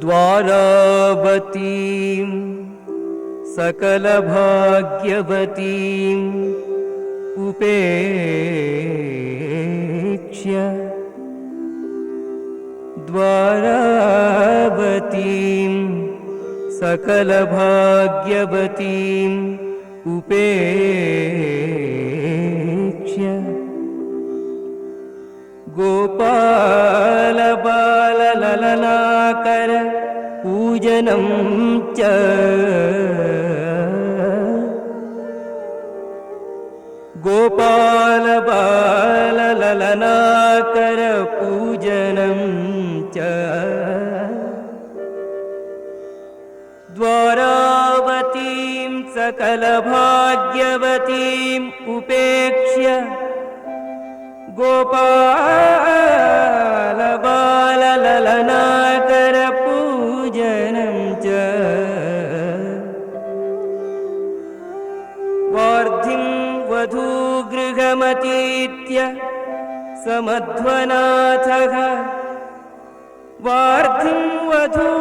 ದ್ವಾರಾವತೀಂ ಸಕಲಭಾಗ್ಯವತೀಂ ಉಪೇಕ್ಷ್ಯ ದ್ವಾರಾವತೀಂ ಸಕಲಭಾಗ್ಯವತೀಂ ಉಪೇಕ್ಷ್ಯ ಗೋಪಾಲ ಬಾಲಲಲನಾಕರ ಪೂಜನಂ ಚ ಗೋಪಾಲ ಬಾಲಲಲನಾಕರ ಪೂಜನಂ ಚ ದ್ವಾರಾವತೀಂ ಸಕಲಭಾಗ್ಯವತೀಂ ಉಪೇಕ್ಷ್ಯ ಗೋಪಾಲ ಬಾಲಲಲನಾಕರ ಪೂಜನಂ ಚ ವಾರ್ಧಿಂ ವಧೂಗೃಹಮತೀತ್ಯ ಸಮಧ್ವನಾಥಃ ವಾರ್ಧಿಂ ವಧೂಗೃಹಮತೀತ್ಯ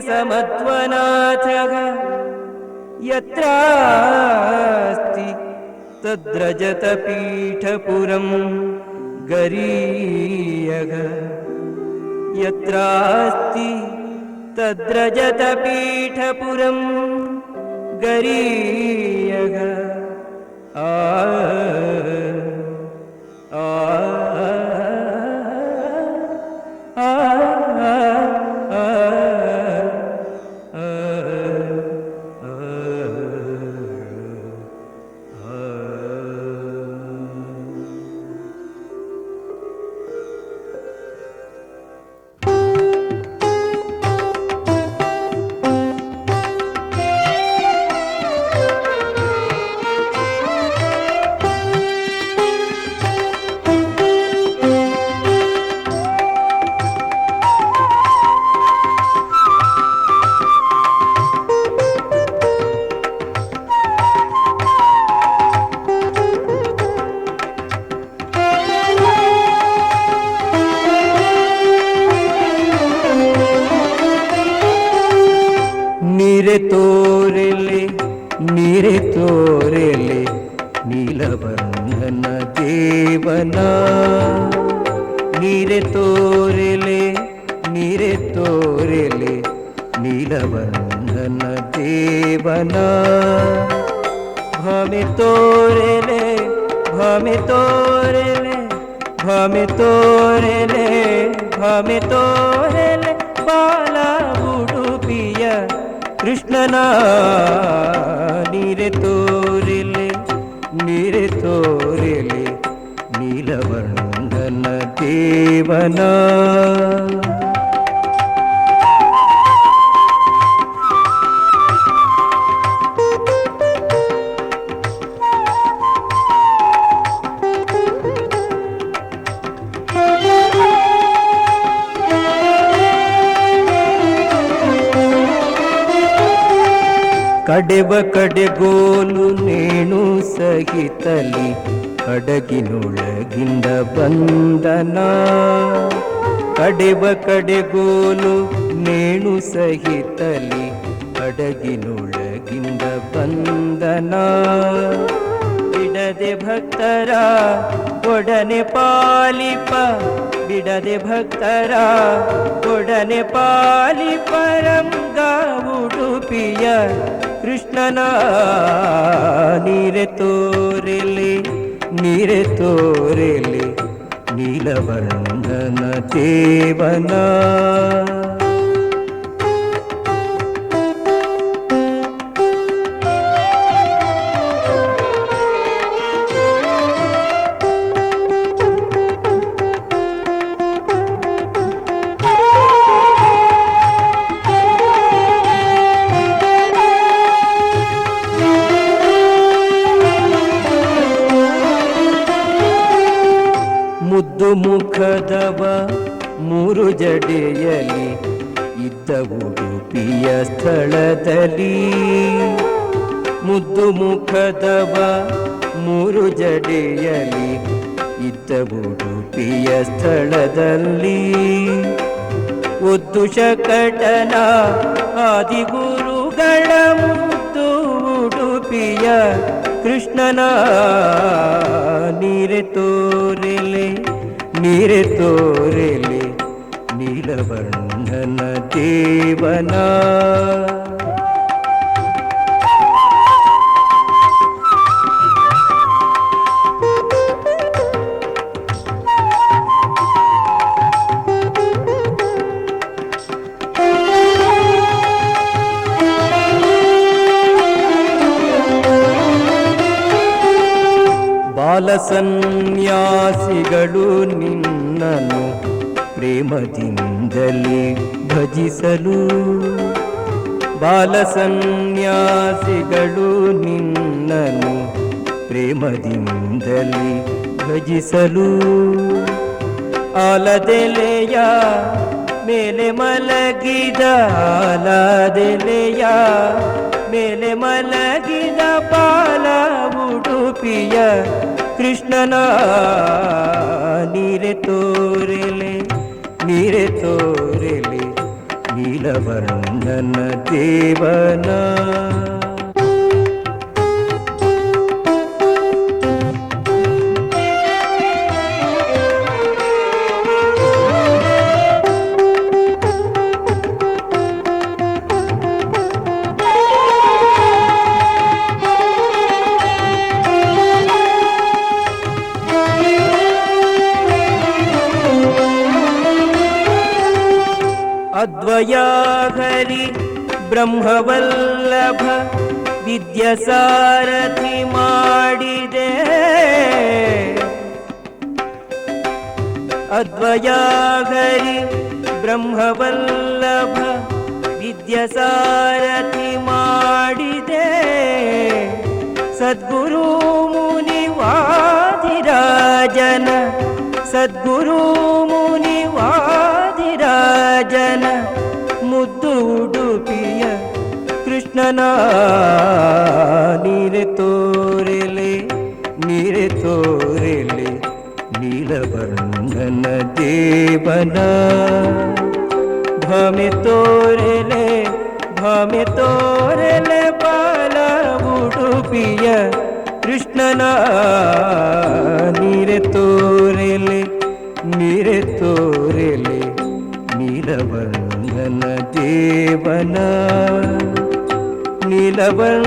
ಸಮಧ್ವನಾಥಃ ಯತ್ರಾಸ್ತಿ ತದ್ರಜತ ಪೀಠಪುರಂ ಗರೀಯಗ ಯತ್ರಾಸ್ತಿ ತದ್ರಜತ ಪೀಠಪುರಂ ಗರೀಯಗ ಆ ಆ ಆ ನೀರೆ ತೋರೆಲೆ ನೀಲವರ್ಣನ ದೇವನ ನೀರೆ ತೋರೆಲೆ ನೀಲವರ್ಣನ ದೇವನ ಭಮೆ ತೋರೆಲೆ ಬಾಲ ಉಡುಪಿಯ ಕೃಷ್ಣನ ನೀರೆ ತೋರೆಲೆ ನೀಲವರ್ಣನ ದೇವನ ಕಡೆವ ಕಡೆಗೋಲು ನೇಣು ಸಹಿತಲಿ ಹಡಗಿನೊಳಗಿಂದ ಬಂದನ ಕಡೆವ ಕಡೆಗೋಲು ನೇಣು ಸಹಿತಲಿ ಹಡಗಿನೊಳಗಿಂದ ಬಂದನ ಬಿಡದೆ ಭಕ್ತರ ಒಡನೆ ಪಾಲಿಪ ಬಿಡದೆ ಭಕ್ತರ ಒಡನೆ ಪಾಲಿಪರಂಗ ಉಡುಪಿಯ ಕೃಷ್ಣನ ನೀರೆ ತೋರೆಲೆ ನೀಲವರ್ಣನ ದೇವನ ಮುದ್ದು ಮುಖದವ ಮೂರು ಜಡೆಯಲಿ ಇದ್ದ ಉಡುಪಿಯ ಸ್ಥಳದಲ್ಲಿ ಮುದ್ದು ಮುಖದವ ಮೂರು ಜಡೆಯಲಿ ಇದ್ದ ಉಡುಪಿಯ ಸ್ಥಳದಲ್ಲಿ ಒದ್ದು ಶಕಟನ ಆದಿಗುರುಗಳ ಮುದ್ದು ಉಡುಪಿಯ ಕೃಷ್ಣನ ನೀರೆ ತೋರೆಲೆ ನೀರೆ ತೋರೆಲೆ ನೀಲವರ್ಣನ ದೇವನ ಬಾಲಸನ್ಯಾಸಿಗಳು ನಿನ್ನನು ಪ್ರೇಮದಿಂದಲೇ ಭಜಿಸಲು ಬಾಲಸನ್ಯಾಸಿಗಳು ನಿನ್ನನು ಪ್ರೇಮದಿಂದಲೇ ಭಜಿಸಲು ಆಲದೆಲೆಯ ಮೇಲೆ ಮಲಗಿದ ಆಲದೆಲೆಯ ಮೇಲೆ ಮಲಗಿದ ಬಾಲ ಉಡುಪಿಯ ಕೃಷ್ಣನ ನೀರೆ ತೋರೆಲೆ ನೀರೆ ತೋರೆಲೆ ನೀಲವರ್ಣನ ದೇವನ ಅದ್ವಯಾಹರಿ ಬ್ರಹ್ಮವಲ್ಲಭ ವಿದ್ಯಾಸಾರಥಿ ಮಾಡಿದೆ ಅದ್ವಯಾಹರಿ ಬ್ರಹ್ಮವಲ್ಲಭ ವಿದ್ಯಾಸಾರಥಿ ಮಾಡಿದೆ ಸದ್ಗುರು ಮುನಿವಾದಿರಾಜನ ಸದ್ಗುರು ಮುನಿವಾದಿರಾಜನ ಮುದ್ದು ಉಡುಪಿಯ ಕೃಷ್ಣನ ನೀರೆ ತೋರೆಲೆ ನೀರೆ ತೋರೆಲೆ ನೀಲವರ್ಣನ ದೇವನ ಭಾಮೆ ತೋರೆಲೆ ಬಾಲ ಉಡುಪಿಯ ಕೃಷ್ಣನ ನೀರೆ ತೋರೆಲೆ ನೀರೆ ತೋರೆಲೆ ನೀಲವರ್ಣನ ದೇವನ ನೀಲವರ್ಣ